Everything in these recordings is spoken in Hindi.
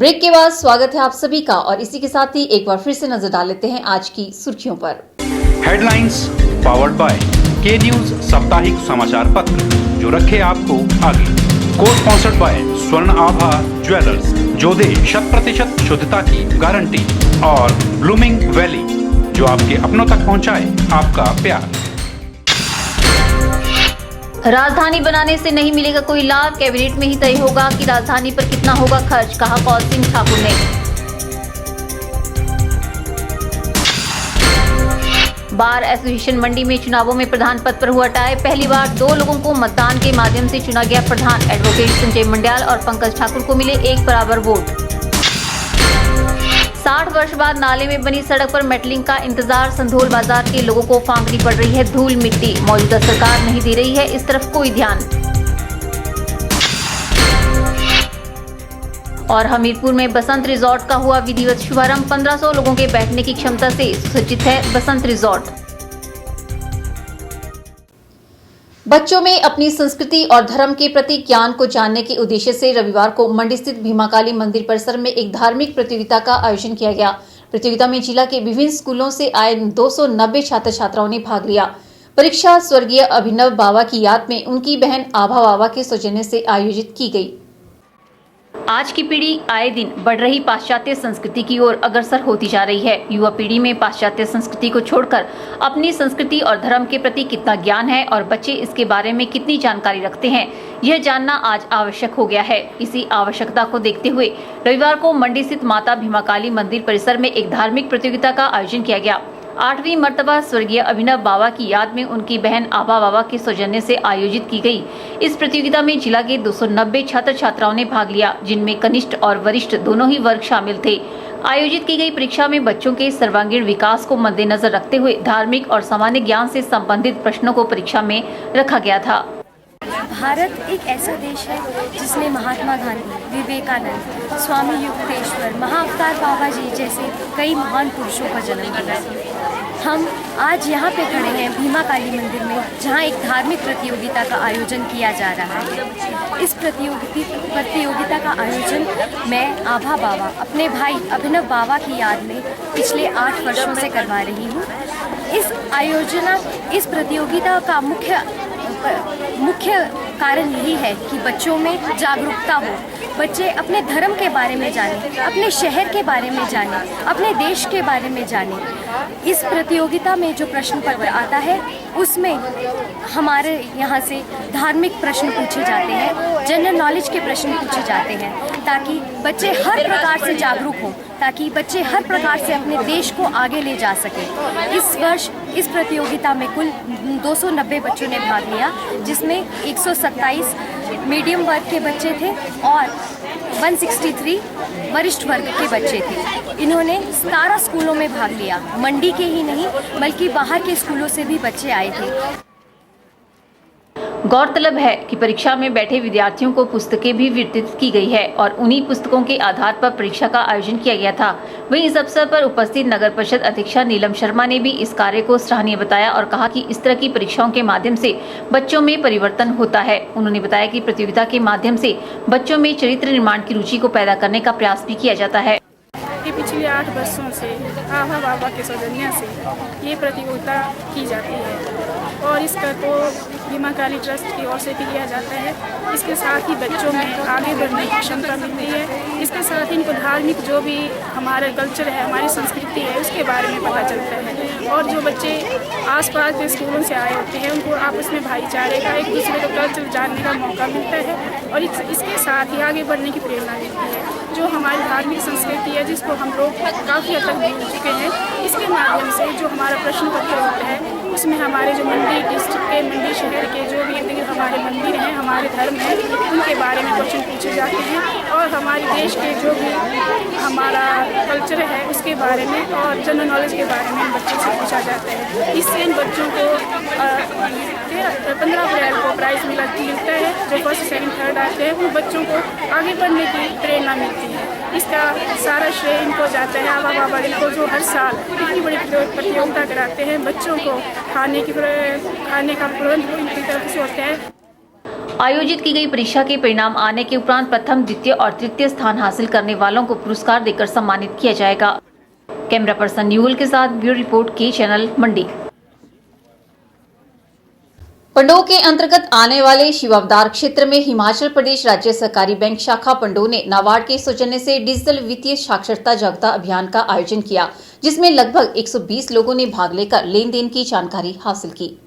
ब्रेक के बाद स्वागत है आप सभी का और इसी के साथ ही एक बार फिर से नजर डाल लेते हैं आज की सुर्खियों पर। हेडलाइंस पावर्ड बाय के न्यूज साप्ताहिक समाचार पत्र जो रखे आपको आगे। को स्पॉन्सर्ड बाय स्वर्ण आभा ज्वेलर्स जो दे 100% शुद्धता की गारंटी और ब्लूमिंग वैली जो आपके अपनों तक पहुंचाए आपका प्यार। राजधानी बनाने से नहीं मिलेगा कोई लाभ, कैबिनेट में ही तय होगा कि राजधानी पर कितना होगा खर्च, कहा कौल सिंह ठाकुर ने। बार एसोसिएशन मंडी में चुनावों में प्रधान पद पर हुआ टाई, पहली बार 2 लोगों को मतदान के माध्यम से चुना गया प्रधान। एडवोकेट संजय मंडियाल और पंकज ठाकुर को मिले एक बराबर वोट। 60 वर्ष बाद नाले में बनी सड़क पर मेटलिंग का इंतजार, संधोल बाजार के लोगों को फांकनी पड़ रही है धूल मिट्टी, मौजूदा सरकार नहीं दे रही है इस तरफ कोई ध्यान। और हमीरपुर में बसंत रिजॉर्ट का हुआ विधिवत शुभारंभ, 1500 लोगों के बैठने की क्षमता से सुसज्जित है बसंत रिजॉर्ट। बच्चों में अपनी संस्कृति और धर्म के प्रति ज्ञान को जानने के उद्देश्य से रविवार को मंडी स्थित भीमाकाली मंदिर परिसर में एक धार्मिक प्रतियोगिता का आयोजन किया गया। प्रतियोगिता में जिला के विभिन्न स्कूलों से आए 290 छात्र छात्राओं ने भाग लिया। परीक्षा स्वर्गीय अभिनव बाबा की याद में उनकी बहन आभा बाबा के सौजन्य से आयोजित की गई। आज की पीढ़ी आए दिन बढ़ रही पाश्चात्य संस्कृति की ओर अग्रसर होती जा रही है। युवा पीढ़ी में पाश्चात्य संस्कृति को छोड़कर अपनी संस्कृति और धर्म के प्रति कितना ज्ञान है और बच्चे इसके बारे में कितनी जानकारी रखते हैं, यह जानना आज आवश्यक हो गया है। इसी आवश्यकता को देखते हुए रविवार को मंडी स्थित माता भीमाकाली मंदिर परिसर में एक धार्मिक प्रतियोगिता का आयोजन किया गया। 8वीं मर्तबा स्वर्गीय अभिनव बाबा की याद में उनकी बहन आभा बाबा के सौजन्य से आयोजित की गई। इस प्रतियोगिता में जिला के 290 छात्र छात्राओं ने भाग लिया, जिनमें कनिष्ठ और वरिष्ठ दोनों ही वर्ग शामिल थे। आयोजित की गई परीक्षा में बच्चों के सर्वांगीण विकास को मद्देनजर रखते हुए धार्मिक और सामान्य ज्ञान से संबंधित प्रश्नों को परीक्षा में रखा गया था। भारत एक ऐसा देश है जिसने महात्मा गांधी, विवेकानंद, स्वामी युक्तेश्वर, महाअवतार बाबा जी जैसे कई महान पुरुषों का जन्म दिया। हम आज यहाँ पे खड़े हैं भीमाकाली मंदिर में, जहाँ एक धार्मिक प्रतियोगिता का आयोजन किया जा रहा है। इस प्रतियोगिता का आयोजन मैं आभा बाबा अपने भाई अभिनव बाबा की याद में पिछले 8 वर्षों से करवा रही हूँ। इस प्रतियोगिता का मुख्य कारण यही है कि बच्चों में जागरूकता हो, बच्चे अपने धर्म के बारे में जानें, अपने शहर के बारे में जानें, अपने देश के बारे में जानें। इस प्रतियोगिता में जो प्रश्न पत्र आता है उसमें हमारे यहाँ से धार्मिक प्रश्न पूछे जाते हैं, जनरल नॉलेज के प्रश्न पूछे जाते हैं, ताकि बच्चे हर प्रकार से जागरूक हों, ताकि बच्चे हर प्रकार से अपने देश को आगे ले जा सकें। इस वर्ष इस प्रतियोगिता में कुल 290 बच्चों ने भाग लिया, जिसमें 127 मीडियम वर्ग के बच्चे थे और 163 वरिष्ठ वर्ग के बच्चे थे। इन्होंने 17 स्कूलों में भाग लिया, मंडी के ही नहीं बल्कि बाहर के स्कूलों से भी बच्चे आए थे। गौरतलब है कि परीक्षा में बैठे विद्यार्थियों को पुस्तकें भी वितरित की गई है और उन्हीं पुस्तकों के आधार पर परीक्षा का आयोजन किया गया था। वहीं इस अवसर पर उपस्थित नगर परिषद अध्यक्षा नीलम शर्मा ने भी इस कार्य को सराहनीय बताया और कहा कि इस तरह की परीक्षाओं के माध्यम से बच्चों में परिवर्तन होता है। उन्होंने बताया कि प्रतियोगिता के माध्यम से बच्चों में चरित्र निर्माण की रुचि को पैदा करने का प्रयास भी किया जाता है। पिछले 8 वर्षों से आभा बाबा के सौजन्य से ये प्रतियोगिता की जाती है और इसका तो भीमाकाली ट्रस्ट की ओर से भी किया जाता है। इसके साथ ही बच्चों में आगे बढ़ने की क्षमता मिलती है। इसके साथ ही इनको धार्मिक जो भी हमारा कल्चर है, हमारी संस्कृति है, उसके बारे में पता चलता है। और जो बच्चे आसपास के स्कूलों से आए होते हैं उनको आपस में भाईचारे का, एक दूसरे का कल्चर जानने का मौका मिलता है और इसके साथ ही आगे बढ़ने की प्रेरणा मिलती है। जो हमारी धार्मिक संस्कृति है जिसको हम लोग काफ़ी हद तक भूल चुके हैं, इसके माध्यम से जो हमारा प्रश्न पत्र होता है उसमें हमारे जो मंडी डिस्ट्रिक्ट के, मंडी शहर के जो भी इर्द गिर्द हमारे मंदिर हैं, हमारे धर्म हैं, उनके बारे में क्वेश्चन पूछे जाते हैं और हमारे देश के जो भी हमारा कल्चर है उसके बारे में और जनरल नॉलेज के बारे में बच्चों से पूछा जाता है। इससे इन बच्चों को 15 अप्रैल को प्राइज़ मिलता है। जो फर्स्ट, सेकंड, थर्ड आते हैं उन बच्चों को आगे बढ़ने की प्रेरणा मिलती है। इसका सारा श्रेय इनको जाता है आभा बाबा इनको, जो हर साल इतनी बड़ी प्रतियोगिता कराते हैं। बच्चों को खाने का प्रबंध इनकी तरफ से होता है। आयोजित की गई परीक्षा के परिणाम आने के उपरांत प्रथम, द्वितीय और तृतीय स्थान हासिल करने वालों को पुरस्कार देकर सम्मानित किया जाएगा। कैमरा पर्सन यूल के साथ ब्यूरो रिपोर्ट के चैनल मंडी। पंडोह के अंतर्गत आने वाले शिवावतार क्षेत्र में हिमाचल प्रदेश राज्य सहकारी बैंक शाखा पंडोह ने नाबार्ड के सौजन्य से डिजिटल वित्तीय साक्षरता जागरूकता अभियान का आयोजन किया, जिसमें लगभग 120 लोगों ने भाग लेकर लेन देन की जानकारी हासिल की।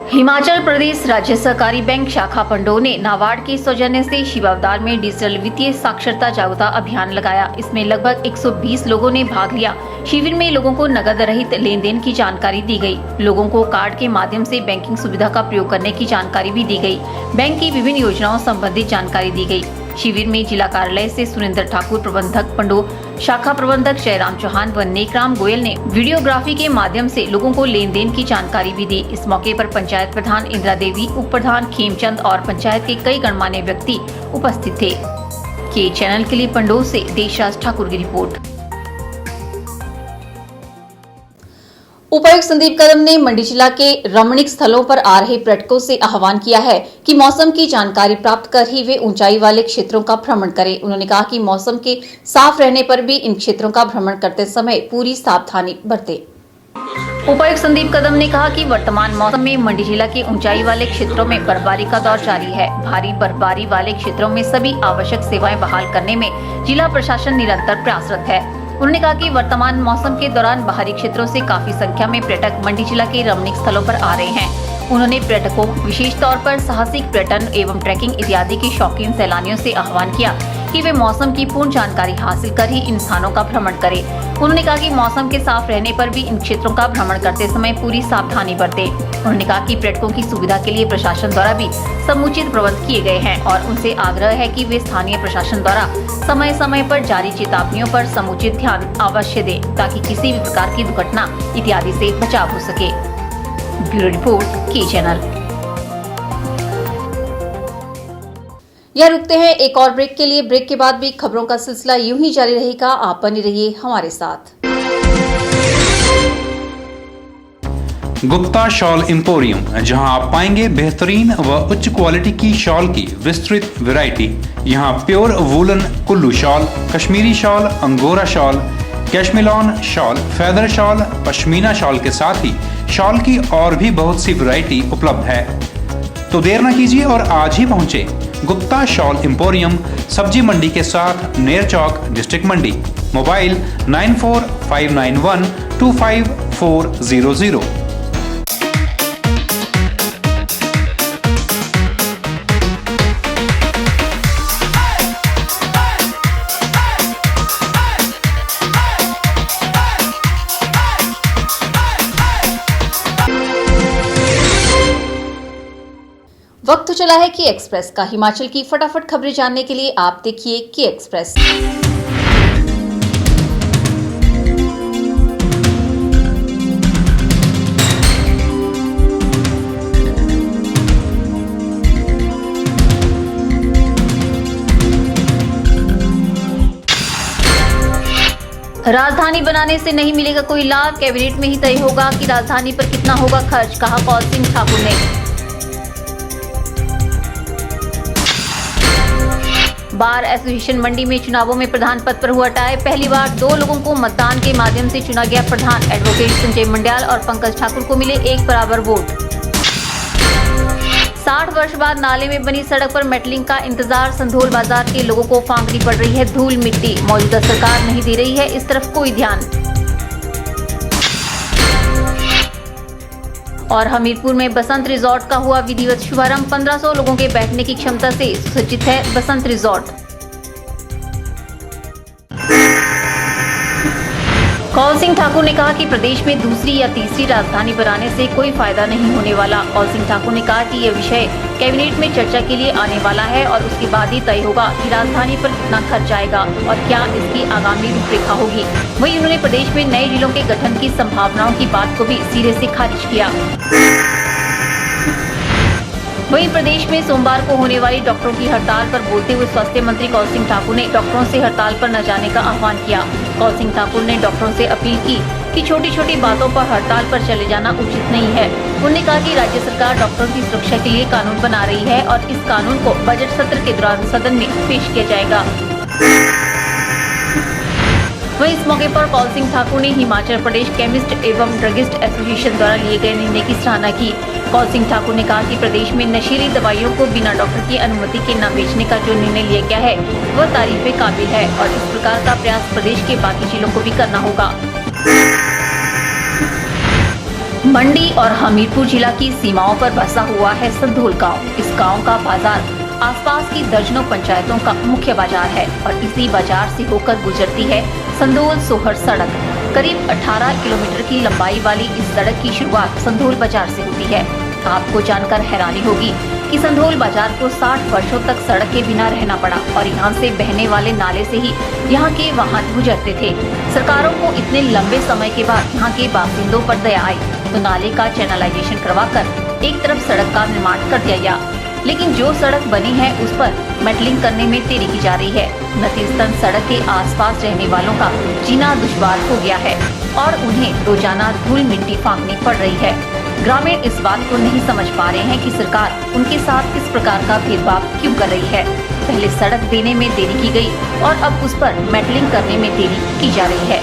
हिमाचल प्रदेश राज्य सहकारी बैंक शाखा पंडोह ने नाबार्ड के सौजन्य से शिवावतार में डिजिटल वित्तीय साक्षरता जागरूकता अभियान लगाया। इसमें लगभग 120 लोगों ने भाग लिया। शिविर में लोगों को नकद रहित लेन देन की जानकारी दी गई। लोगों को कार्ड के माध्यम से बैंकिंग सुविधा का प्रयोग करने की जानकारी भी दी गई। बैंक की विभिन्न योजनाओं संबंधित जानकारी दी गई। शिविर में जिला कार्यालय से सुरेंद्र ठाकुर, प्रबंधक पंडोह, शाखा प्रबंधक जयराम चौहान व नेकराम गोयल ने वीडियोग्राफी के माध्यम से लोगों को लेन देन की जानकारी भी दी। इस मौके पर पंचायत प्रधान इंदिरा देवी, उप प्रधान खेमचंद और पंचायत के कई गणमान्य व्यक्ति उपस्थित थे। के चैनल के लिए पंडोह से देशराज ठाकुर की रिपोर्ट। उपायुक्त संदीप कदम ने मंडी जिला के रमणीक स्थलों पर आ रहे पर्यटकों से आह्वान किया है कि मौसम की जानकारी प्राप्त कर ही वे ऊंचाई वाले क्षेत्रों का भ्रमण करें। उन्होंने कहा कि मौसम के साफ रहने पर भी इन क्षेत्रों का भ्रमण करते समय पूरी सावधानी बरतें। उपायुक्त संदीप कदम ने कहा कि वर्तमान मौसम में मंडी जिला के ऊंचाई वाले क्षेत्रों में बर्फबारी का दौर जारी है। भारी बर्फबारी वाले क्षेत्रों में सभी आवश्यक सेवाएं बहाल करने में जिला प्रशासन निरंतर प्रयासरत है। उन्होंने कहा कि वर्तमान मौसम के दौरान बाहरी क्षेत्रों से काफी संख्या में पर्यटक मंडी जिला के रमणीक स्थलों पर आ रहे हैं। उन्होंने पर्यटकों, विशेष तौर पर साहसिक पर्यटन एवं ट्रैकिंग इत्यादि के शौकीन सैलानियों से आह्वान किया कि वे मौसम की पूर्ण जानकारी हासिल कर ही इन स्थानों का भ्रमण करें। उन्होंने कहा कि मौसम के साफ रहने पर भी इन क्षेत्रों का भ्रमण करते समय पूरी सावधानी बरतें। उन्होंने कहा कि पर्यटकों की सुविधा के लिए प्रशासन द्वारा भी समुचित प्रबंध किए गए हैं और उनसे आग्रह है कि वे स्थानीय प्रशासन द्वारा समय समय पर जारी चेतावनियों पर समुचित ध्यान अवश्य दें, ताकि किसी भी प्रकार की दुर्घटना इत्यादि से बचाव हो सके। ब्यूरो रिपोर्ट के चैनल। यह रुकते हैं एक और ब्रेक के लिए। ब्रेक के बाद भी खबरों का सिलसिला यूं ही जारी रहेगा। आप बने रहिए हमारे साथ। गुप्ता शॉल एम्पोरियम, जहां आप पाएंगे बेहतरीन व उच्च क्वालिटी की शॉल की विस्तृत वैरायटी। यहां pure woollen Kullu shawl, Kashmiri shawl, angora shawl, cashmilon shawl, feather shawl, pashmina shawl के साथ ही शॉल की और भी बहुत सी वैरायटी उपलब्ध है। तो देर न कीजिए और आज ही पहुंचे गुप्ता शॉल एम्पोरियम, सब्जी मंडी के साथ, नेर चौक, डिस्ट्रिक्ट मंडी। मोबाइल 9459125400। वक्त तो चला है की एक्सप्रेस का। हिमाचल की फटाफट खबरें जानने के लिए आप देखिए की एक्सप्रेस। राजधानी बनाने से नहीं मिलेगा कोई लाभ, कैबिनेट में ही तय होगा कि राजधानी पर कितना होगा खर्च, कहा कौल सिंह ठाकुर ने। बार एसोसिएशन मंडी में चुनावों में प्रधान पद पर हुआ टाई। पहली बार 2 लोगों को मतदान के माध्यम से चुना गया प्रधान। एडवोकेट संजय मंडियाल और पंकज ठाकुर को मिले एक बराबर वोट। 60 वर्ष बाद नाले में बनी सड़क पर मेटलिंग का इंतजार। संधोल बाजार के लोगों को फांकनी पड़ रही है धूल मिट्टी। मौजूदा सरकार नहीं दे रही है इस तरफ कोई ध्यान। और हमीरपुर में बसंत रिजॉर्ट का हुआ विधिवत शुभारंभ। 1500 लोगों के बैठने की क्षमता से सुसज्जित है बसंत रिजॉर्ट। कौल सिंह ठाकुर ने कहा कि प्रदेश में दूसरी या तीसरी राजधानी बनाने से कोई फायदा नहीं होने वाला। कौल सिंह ठाकुर ने कहा कि यह विषय कैबिनेट में चर्चा के लिए आने वाला है और उसके बाद ही तय होगा कि राजधानी पर कितना खर्च आएगा और क्या इसकी आगामी रूपरेखा होगी। वहीं उन्होंने प्रदेश में नए जिलों के गठन की संभावनाओं की बात को भी सिरे से खारिज किया। वहीं प्रदेश में सोमवार को होने वाली डॉक्टरों की हड़ताल पर बोलते हुए स्वास्थ्य मंत्री कौल सिंह ठाकुर ने डॉक्टरों से हड़ताल पर न जाने का आह्वान किया। कौल सिंह ठाकुर ने डॉक्टरों से अपील की कि छोटी छोटी बातों पर हड़ताल पर चले जाना उचित नहीं है। उन्होंने कहा कि राज्य सरकार डॉक्टरों की सुरक्षा के लिए कानून बना रही है और इस कानून को बजट सत्र के दौरान सदन में पेश किया जाएगा। वहीं इस मौके पर कौल सिंह ठाकुर ने हिमाचल प्रदेश केमिस्ट एवं ड्रगिस्ट एसोसिएशन द्वारा लिए गए निर्णय की सराहना की। कौल सिंह ठाकुर ने कहा कि प्रदेश में नशीली दवाइयों को बिना डॉक्टर की अनुमति के न बेचने का जो निर्णय लिया गया है वह तारीफ काबिल है और इस प्रकार का प्रयास प्रदेश के बाकी जिलों को भी करना होगा। मंडी और हमीरपुर जिला की सीमाओं पर बसा हुआ है संधोल गाँव। इस गाँव का बाजार आसपास की दर्जनों पंचायतों का मुख्य बाजार है और इसी बाजार से होकर गुजरती है संधोल सोहर सड़क। करीब 18 किलोमीटर की लंबाई वाली इस सड़क की शुरुआत संधोल बाजार से होती है। आपको जानकर हैरानी होगी कि संधोल बाजार को 60 वर्षों तक सड़क के बिना रहना पड़ा और यहाँ से बहने वाले नाले से ही यहाँ के वाहन गुजरते थे। सरकारों को इतने लंबे समय के बाद यहाँ के बासिंदों पर दया आई तो नाले का चैनलाइजेशन करवाकर एक तरफ सड़क का निर्माण कर दिया गया, लेकिन जो सड़क बनी है उस पर मेटलिंग करने में देरी की जा रही है। नतीजतन सड़क के आसपास रहने वालों का जीना दुश्वार हो गया है और उन्हें रोजाना धूल मिट्टी फांकनी पड़ रही है। ग्रामीण इस बात को नहीं समझ पा रहे हैं कि सरकार उनके साथ किस प्रकार का भेदभाव क्यों कर रही है। पहले सड़क देने में देरी की गई और अब उस पर मेटलिंग करने में देरी की जा रही है।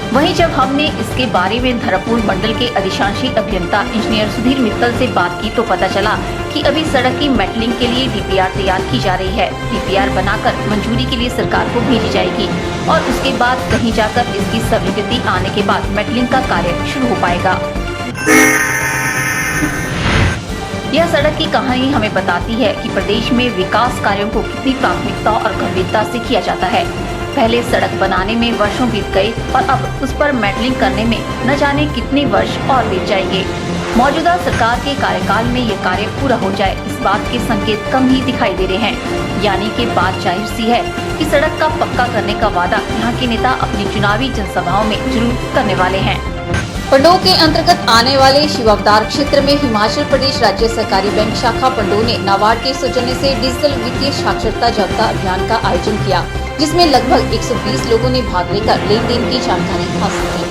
वहीं जब हमने इसके बारे में धर्मपुर मंडल के अधिशांशी अभियंता इंजीनियर सुधीर मित्तल से बात की तो पता चला कि अभी सड़क की मेटलिंग के लिए डीपीआर तैयार की जा रही है। डीपीआर बनाकर मंजूरी के लिए सरकार को भेजी जाएगी और उसके बाद कहीं जाकर इसकी स्वीकृति आने के बाद मेटलिंग का कार्य शुरू हो पाएगा। यह सड़क की कहानी हमें बताती है कि प्रदेश में विकास कार्यों को कितनी प्राथमिकता और गंभीरता से किया जाता है। पहले सड़क बनाने में वर्षों बीत गए और अब उस पर मेटलिंग करने में न जाने कितने वर्ष और बीत जाएंगे। मौजूदा सरकार के कार्यकाल में ये कार्य पूरा हो जाए इस बात के संकेत कम ही दिखाई दे रहे हैं। यानी कि बात जाहिर सी है कि सड़क का पक्का करने का वादा यहाँ के नेता अपनी चुनावी जनसभाओं में जरूर करने वाले हैं। पंडोह के अंतर्गत आने वाले शिवावतार क्षेत्र में हिमाचल प्रदेश राज्य सहकारी बैंक शाखा पंडोह ने नाबार्ड के सौजन्य से डिजिटल वित्तीय साक्षरता जागरूकता अभियान का आयोजन किया, जिसमें लगभग 120 लोगों ने भाग लेकर लेन देन की जानकारी हासिल की।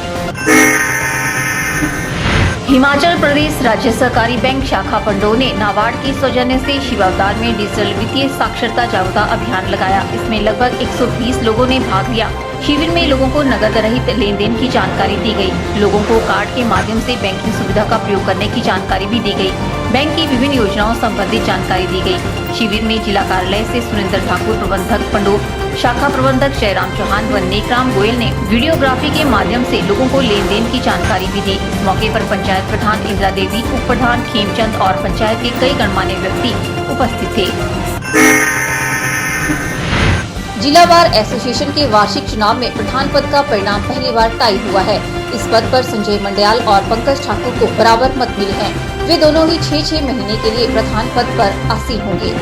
हिमाचल प्रदेश राज्य सहकारी बैंक शाखा पंडोह ने नाबार्ड के सौजन्य से शिवावतार में डिजिटल वित्तीय साक्षरता जागरूकता अभियान लगाया। इसमें लगभग 120 लोगों ने भाग लिया। शिविर में लोगों को नकद रहित लेन देन की जानकारी दी गई। लोगों को कार्ड के माध्यम से बैंकिंग सुविधा का प्रयोग करने की जानकारी भी दी गई। बैंक की विभिन्न योजनाओं संबंधित जानकारी दी गई। शिविर में जिला कार्यालय से सुरेंद्र ठाकुर, प्रबंधक पंडोह शाखा प्रबंधक जयराम चौहान व नेकराम गोयल ने वीडियोग्राफी के माध्यम से लोगों को लेन देन की जानकारी भी दी। इस मौके पर पंचायत प्रधान इंदिरा देवी, उप प्रधान खेमचंद और पंचायत के कई गणमान्य व्यक्ति उपस्थित थे। जिला बार एसोसिएशन के वार्षिक चुनाव में प्रधान पद का परिणाम पहली बार टाई हुआ है। इस पद पर संजय मंडयाल और पंकज ठाकुर को बराबर मत मिले हैं। वे दोनों ही 6-6 महीने के लिए प्रधान पद पर आसीन होंगे।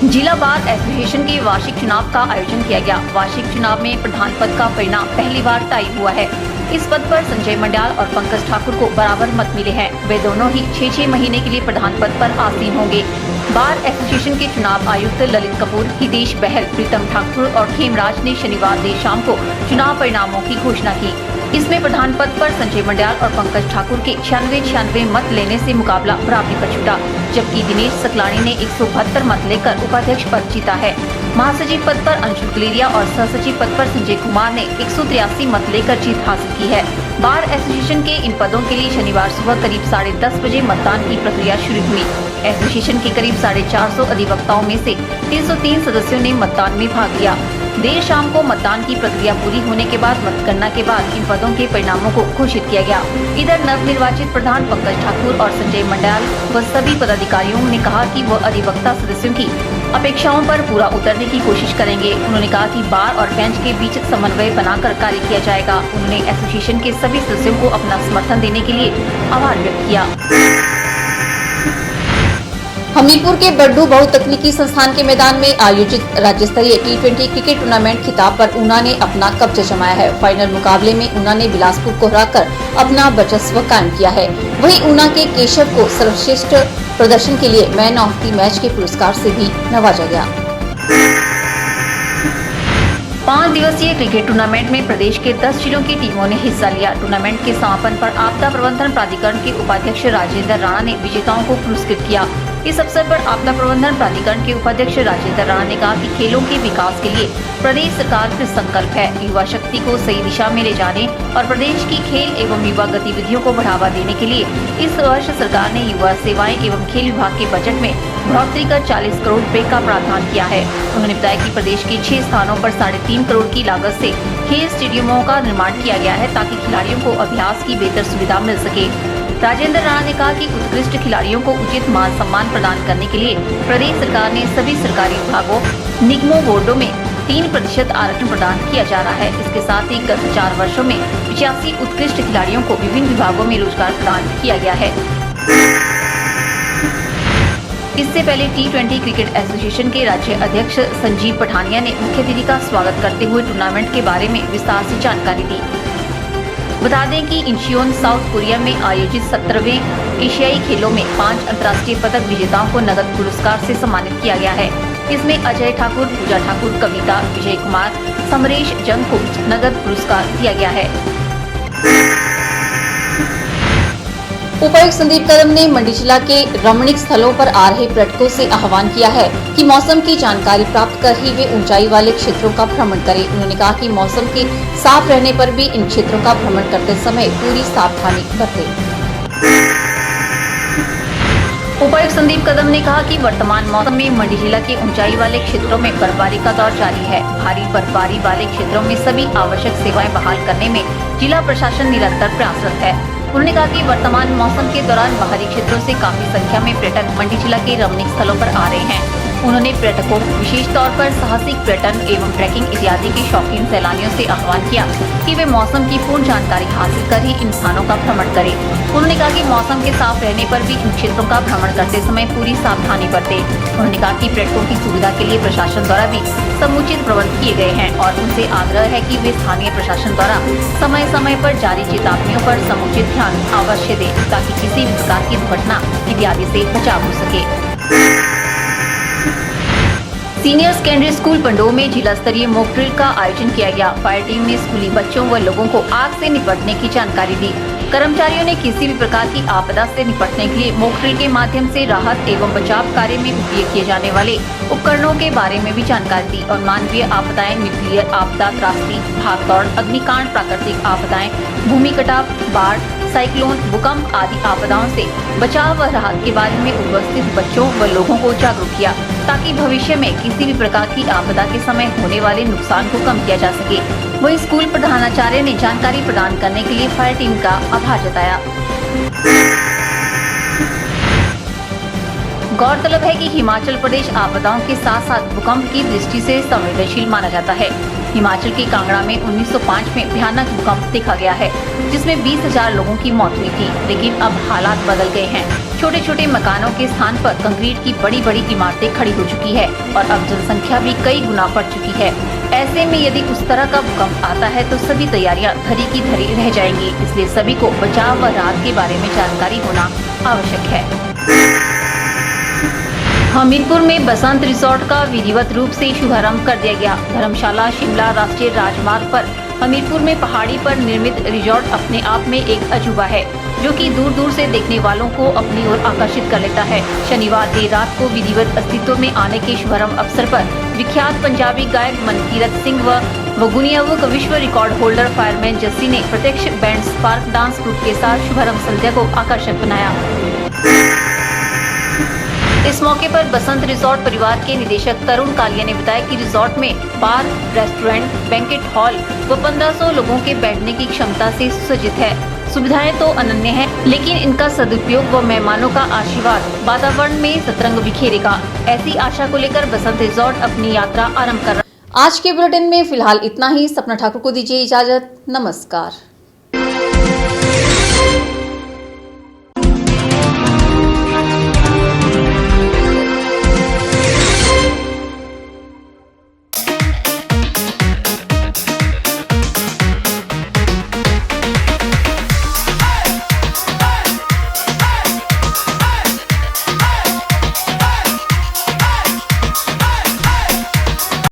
जिला बार एसोसिएशन के वार्षिक चुनाव का आयोजन किया गया। वार्षिक चुनाव में प्रधान पद का परिणाम पहली बार टाई हुआ है। इस पद पर संजय मंडयाल और पंकज ठाकुर को बराबर मत मिले हैं। वे दोनों ही 6-6 महीने के लिए प्रधान पद पर आसीन होंगे। बार एसोसिएशन के चुनाव आयुक्त ललित कपूर, हितेश बहल, प्रीतम ठाकुर और खेमराज ने शनिवार देर शाम को चुनाव परिणामों की घोषणा की। इसमें प्रधान पद पर संजय मंडयाल और पंकज ठाकुर के 96 मत लेने से मुकाबला बराबरी पर छूटा, जबकि दिनेश सकलानी ने 172 मत लेकर उपाध्यक्ष पद जीता है। महासचिव पद पर अंशुल गुलेरिया और सहसचिव पद पर संजय कुमार ने 183 मत लेकर जीत हासिल की है। बार एसोसिएशन के इन पदों के लिए शनिवार सुबह करीब 10:30 बजे मतदान की प्रक्रिया शुरू हुई। एसोसिएशन के करीब 450 अधिवक्ताओं में से 303 सदस्यों ने मतदान में भाग लिया। देर शाम को मतदान की प्रक्रिया पूरी होने के बाद मतगणना के बाद इन पदों के परिणामों को घोषित किया गया। इधर नवनिर्वाचित प्रधान पंकज ठाकुर और संजय मंडयाल व सभी पदाधिकारियों ने कहा कि वह अधिवक्ता सदस्यों की अपेक्षाओं पर पूरा उतरने की कोशिश करेंगे। उन्होंने कहा कि बार और बेंच के बीच समन्वय बनाकर कार्य किया जाएगा। उन्होंने एसोसिएशन के सभी सदस्यों को अपना समर्थन देने के लिए आभार व्यक्त किया। हमीरपुर के बड्डू बहुतकनीकी संस्थान के मैदान में आयोजित राज्य स्तरीय T20 क्रिकेट टूर्नामेंट खिताब पर ऊना ने अपना कब्जा जमाया है। फाइनल मुकाबले में ऊना ने बिलासपुर को हराकर अपना वर्चस्व कायम किया है। वहीं ऊना के केशव को सर्वश्रेष्ठ प्रदर्शन के लिए मैन ऑफ द मैच के पुरस्कार से भी नवाजा गया। 5 दिवसीय क्रिकेट टूर्नामेंट में प्रदेश के 10 जिलों की टीमों ने हिस्सा लिया। टूर्नामेंट के समापन पर आपदा प्रबंधन प्राधिकरण के उपाध्यक्ष राजेंद्र राणा ने विजेताओं को पुरस्कृत किया। इस अवसर पर आपदा प्रबंधन प्राधिकरण के उपाध्यक्ष राजेंद्र राणा ने कहा कि खेलों के विकास के लिए प्रदेश सरकार कृत संकल्प है। युवा शक्ति को सही दिशा में ले जाने और प्रदेश की खेल एवं युवा गतिविधियों को बढ़ावा देने के लिए इस वर्ष सरकार ने युवा सेवाएं एवं खेल विभाग के बजट में बढ़ोतरी कर 40 करोड़ रुपए का प्रावधान किया है। उन्होंने बताया कि प्रदेश के 6 स्थानों पर 3.5 करोड़ की लागत से खेल स्टेडियमों का निर्माण किया गया है ताकि खिलाड़ियों को अभ्यास की बेहतर सुविधा मिल सके। राजेंद्र राणा ने कहा कि उत्कृष्ट खिलाड़ियों को उचित मान सम्मान प्रदान करने के लिए प्रदेश सरकार ने सभी सरकारी विभागों, निगमों, बोर्डों में 3% आरक्षण प्रदान किया जा रहा है। इसके साथ ही गत 4 वर्षों में 85 उत्कृष्ट खिलाड़ियों को विभिन्न विभागों में रोजगार प्रदान किया गया है। इससे पहले T20 क्रिकेट एसोसिएशन के राज्य अध्यक्ष संजीव पठानिया ने मुख्य अतिथि का स्वागत करते हुए टूर्नामेंट के बारे में विस्तार से जानकारी दी। बता दें कि इंचियोन साउथ कोरिया में आयोजित 17वें एशियाई खेलों में 5 अंतर्राष्ट्रीय पदक विजेताओं को नगद पुरस्कार से सम्मानित किया गया है। इसमें अजय ठाकुर, पूजा ठाकुर, कविता, विजय कुमार, समरेश जंग को नगद पुरस्कार दिया गया है। उपायुक्त संदीप कदम ने मंडी जिला के रमणीक स्थलों पर आ रहे पर्यटकों से आह्वान किया है कि मौसम की जानकारी प्राप्त कर ही वे ऊंचाई वाले क्षेत्रों का भ्रमण करें। उन्होंने कहा कि मौसम के साफ रहने पर भी इन क्षेत्रों का भ्रमण करते समय पूरी सावधानी बरतें। उपायुक्त संदीप कदम ने कहा कि वर्तमान मौसम में मंडी जिला के ऊंचाई वाले क्षेत्रों में बर्फबारी का दौर जारी है। भारी बर्फबारी वाले क्षेत्रों में सभी आवश्यक सेवाएं बहाल करने में जिला प्रशासन निरंतर प्रयासरत है। उन्होंने कहा कि वर्तमान मौसम के दौरान बाहरी क्षेत्रों से काफी संख्या में पर्यटक मंडी जिला के रमणीक स्थलों पर आ रहे हैं। उन्होंने पर्यटकों, विशेष तौर पर साहसिक पर्यटन एवं ट्रैकिंग इत्यादि के शौकीन सैलानियों से आह्वान किया कि वे मौसम की पूर्ण जानकारी हासिल कर ही इन स्थानों का भ्रमण करें। उन्होंने कहा कि मौसम के साफ रहने पर भी इन क्षेत्रों का भ्रमण करते समय पूरी सावधानी बरतें। उन्होंने कहा कि पर्यटकों की सुविधा के लिए प्रशासन द्वारा भी समुचित प्रबंध किए गए हैं और उनसे आग्रह है कि वे स्थानीय प्रशासन द्वारा समय समय पर जारी चेतावनियों पर समुचित ध्यान अवश्य दें ताकि किसी भी प्रकार की दुर्घटना इत्यादि से बचाव हो सके। सीनियर सेकेंडरी स्कूल पंडोह में जिला स्तरीय मॉक ड्रिल का आयोजन किया गया। फायर टीम ने स्कूली बच्चों व लोगों को आग से निपटने की जानकारी दी। कर्मचारियों ने किसी भी प्रकार की आपदा से निपटने के लिए मॉक ड्रिल के माध्यम से राहत एवं बचाव कार्य में उपयोग किए जाने वाले उपकरणों के बारे में भी जानकारी दी और मानवीय आपदाएं, न्यूक्लियर आपदा, त्रासदी, भागदौड़, अग्निकांड, प्राकृतिक आपदाएं, भूमि कटाव, बाढ़, साइक्लोन, भूकंप आदि आपदाओं से बचाव व राहत के बारे में उपस्थित बच्चों व लोगों को जागरूक किया ताकि भविष्य में किसी भी प्रकार की आपदा के समय होने वाले नुकसान को कम किया जा सके। वहीं स्कूल प्रधानाचार्य ने जानकारी प्रदान करने के लिए फायर टीम का आभार जताया। गौरतलब है कि हिमाचल प्रदेश आपदाओं के साथ साथ भूकंप की दृष्टि से संवेदनशील माना जाता है। हिमाचल के कांगड़ा में 1905 में भयानक भूकंप देखा गया है जिसमें 20,000 लोगों की मौत हुई थी, लेकिन अब हालात बदल गए हैं। छोटे छोटे मकानों के स्थान पर कंक्रीट की बड़ी बड़ी इमारतें खड़ी हो चुकी है और अब जनसंख्या भी कई गुना बढ़ चुकी है। ऐसे में यदि उस तरह का भूकंप आता है तो सभी तैयारियां धरी की धरी रह जाएंगी, इसलिए सभी को बचाव व राहत के बारे में जानकारी होना आवश्यक है। हमीरपुर में बसंत रिसोर्ट का विधिवत रूप से शुभारंभ कर दिया गया। धर्मशाला शिमला राष्ट्रीय राजमार्ग पर हमीरपुर में पहाड़ी पर निर्मित रिसोर्ट अपने आप में एक अजूबा है जो कि दूर दूर से देखने वालों को अपनी ओर आकर्षित कर लेता है। शनिवार देर रात को विधिवत अस्तित्व में आने के शुभारंभ अवसर पर विख्यात पंजाबी गायक मनकीरत सिंह व गुनियावुक विश्व रिकॉर्ड होल्डर फायरमैन जस्सी ने प्रत्यक्ष बैंड स्पार्क डांस ग्रुप के साथ शुभारंभ संध्या को आकर्षक बनाया। इस मौके पर बसंत रिसोर्ट परिवार के निदेशक तरुण कालिया ने बताया कि रिसोर्ट में बार, रेस्टोरेंट, बैंकेट हॉल व 1500 लोगों के बैठने की क्षमता से सुसज्जित है। सुविधाएं तो अनन्य हैं, लेकिन इनका सदुपयोग व मेहमानों का आशीर्वाद वातावरण में सतरंग बिखेरेगा। ऐसी आशा को लेकर बसंत रिसोर्ट अपनी यात्रा आरंभ कर रहा है। आज के बुलेटिन में फिलहाल इतना ही। सपना ठाकुर को दीजिए इजाजत। नमस्कार।